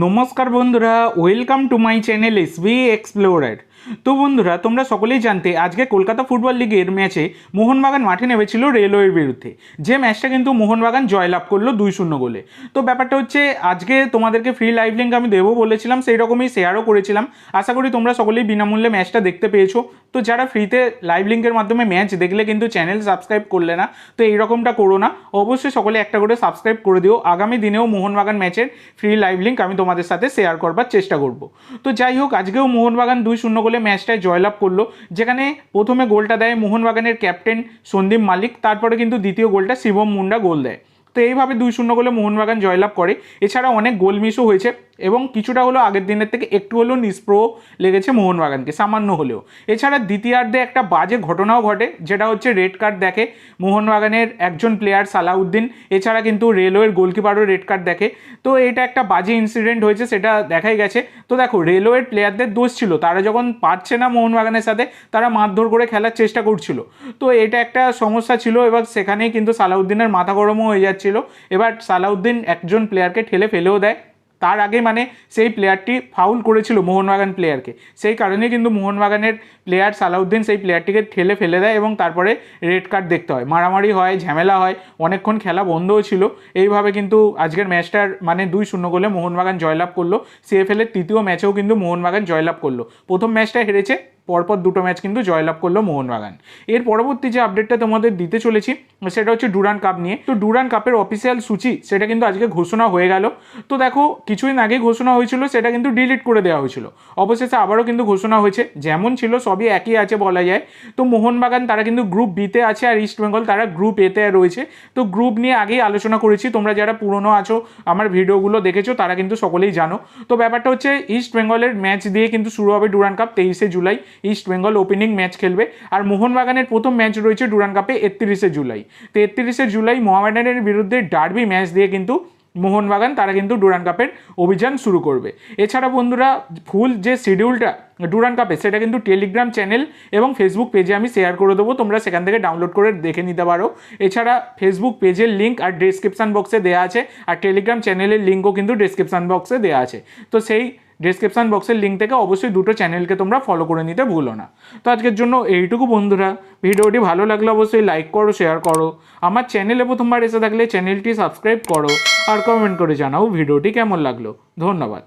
নমস্কার বন্ধুরা, welcome to my channel SB explorer. তো বন্ধুরা, তোমরা সকলেই জানতে আজকে কলকাতা ফুটবল লিগের ম্যাচে মোহনবাগান মাঠে নেমেছিল রেলওয়ের বিরুদ্ধে, যে ম্যাচটা কিন্তু মোহনবাগান জয়লাভ করলো 2-0 গোলে। তো ব্যাপারটা হচ্ছে, আজকে তোমাদেরকে ফ্রি লাইভ লিঙ্ক আমি দেবো বলেছিলাম, সেই রকমই শেয়ারও করেছিলাম। আশা করি তোমরা সকলেই বিনামূল্যে ম্যাচটা দেখতে পেয়েছো। তো যারা ফ্রিতে লাইভ লিঙ্কের মাধ্যমে ম্যাচ দেখলে কিন্তু চ্যানেল সাবস্ক্রাইব করলে না, তো এইরকমটা করো না। অবশ্যই সকলে একটা করে সাবস্ক্রাইব করে দিও। আগামী দিনেও মোহনবাগান ম্যাচের ফ্রি লাইভ লিঙ্ক আমি তোমাদের সাথে শেয়ার করবার চেষ্টা করব। তো যাই হোক, আজকেও মোহনবাগান 2-0 গোলে ম্যাচটায় জয়লাভ করলো, যেখানে প্রথমে গোলটা দেয় মোহনবাগানের ক্যাপ্টেন সন্দীপ মালিক, তারপরে কিন্তু দ্বিতীয় গোলটা শিবম মুন্ডা গোল দেয়। তো এইভাবে 2-0 গোলে মোহনবাগান জয়লাভ করে। এছাড়া অনেক গোল মিসও হয়েছে এবং কিছুটা হলো আগের দিনের থেকে একটু হলেও নিষ্প্রহ লেগেছে মোহনবাগানকে, সামান্য হলেও। এছাড়া দ্বিতীয়ার্ধে একটা বাজে ঘটনাও ঘটে, যেটা হচ্ছে রেড কার্ড দেখে মোহনবাগানের একজন প্লেয়ার সালাউদ্দিন। এছাড়া কিন্তু রেলওয়ের গোলকিপারও রেড কার্ড দেখে। তো এটা একটা বাজে ইনসিডেন্ট হয়েছে, সেটা দেখাই গেছে। তো দেখো, রেলওয়ের প্লেয়ারদের দোষ ছিল, তারা যখন পারছে না মোহনবাগানের সাথে, তারা মারধর করে খেলার চেষ্টা করছিল। তো এটা একটা সমস্যা ছিল, এবার সেখানেই কিন্তু সালাউদ্দিনের মাথা গরমও হয়ে যাচ্ছিল। এবার সালাউদ্দিন একজন প্লেয়ারকে ঠেলে ফেলেও দেয়। তার আগে মানে সেই প্লেয়ারটি ফাউল করেছিল মোহনবাগান প্লেয়ারকে, সেই কারণেই কিন্তু মোহনবাগানের প্লেয়ার সালাউদ্দিন সেই প্লেয়ারটিকে ঠেলে ফেলে দেয় এবং তারপরে রেড কার্ড দেখতে হয়, মারামারি হয়, ঝামেলা হয়, অনেকক্ষণ খেলা বন্ধও ছিল। এইভাবে কিন্তু আজকের ম্যাচটার মানে 2-0 গোলে মোহনবাগান জয়লাভ করলো। সিএফএলের তৃতীয় ম্যাচেও কিন্তু মোহনবাগান জয়লাভ করলো। প্রথম ম্যাচটা হেরেছে, পরপর দুটো ম্যাচ কিন্তু জয়লাভ করলো মোহনবাগান। এর পরবর্তী যে আপডেটটা তোমাদের দিতে চলেছি সেটা হচ্ছে ডুরান্ড কাপ নিয়ে। তো ডুরান্ড কাপের অফিসিয়াল সূচি সেটা কিন্তু আজকে ঘোষণা হয়ে গেল। তো দেখো, কিছুদিন আগে ঘোষণা হয়েছিল, সেটা কিন্তু ডিলিট করে দেওয়া হয়েছিল। অবশেষে আবারও কিন্তু ঘোষণা হয়েছে, যেমন ছিল সবই একই আছে বলা যায়। তো মোহনবাগান তারা কিন্তু গ্রুপ বিতে আছে, আর ইস্ট বেঙ্গল তারা গ্রুপ এতে রয়েছে। তো গ্রুপ নিয়ে আগেই আলোচনা করেছি, তোমরা যারা পুরনো আছো আমার ভিডিওগুলো দেখেছো তারা কিন্তু সকলেই জানো। তো ব্যাপারটা হচ্ছে, ইস্ট বেঙ্গলের ম্যাচ দিয়ে কিন্তু শুরু হবে ডুরান্ড কাপ 23শে July. East Bengal opening match খেলবে। আর মোহনবাগানের প্রথম ম্যাচ রয়েছে ডুরান্ড কাপে 31শে জুলাই। তো 31শে জুলাই মোহামেডানের বিরুদ্ধে ডার্বি ম্যাচ দিয়ে কিন্তু মোহনবাগান তারা কিন্তু ডুরান্ড কাপের অভিযান শুরু করবে। এছাড়া বন্ধুরা, ফুল যে শিডিউলটা ডুরান্ড কাপে সেটা কিন্তু টেলিগ্রাম চ্যানেল এবং ফেসবুক পেজে আমি শেয়ার করে দেবো, তোমরা সেখান থেকে ডাউনলোড করে দেখে নিতে পারো। এছাড়া ফেসবুক পেজের লিঙ্ক আর ডেসক্রিপশন বক্সে দেওয়া আছে, আর টেলিগ্রাম চ্যানেলের লিঙ্কও কিন্তু ডেসক্রিপশন বক্সে দেওয়া আছে। তো সেই ডেসক্রিপশন বক্সের লিঙ্ক থেকে অবশ্যই দুটো চ্যানেলকে তোমরা ফলো করে নিতে ভুলো না। তো আজকের জন্য এইটুকু বন্ধুরা, ভিডিওটি ভালো লাগলে অবশ্যই লাইক করো, শেয়ার করো। আমার চ্যানেলে প্রথমবার এসে থাকলে চ্যানেলটি সাবস্ক্রাইব করো, আর কমেন্ট করে জানাও ভিডিওটি কেমন লাগলো। ধন্যবাদ।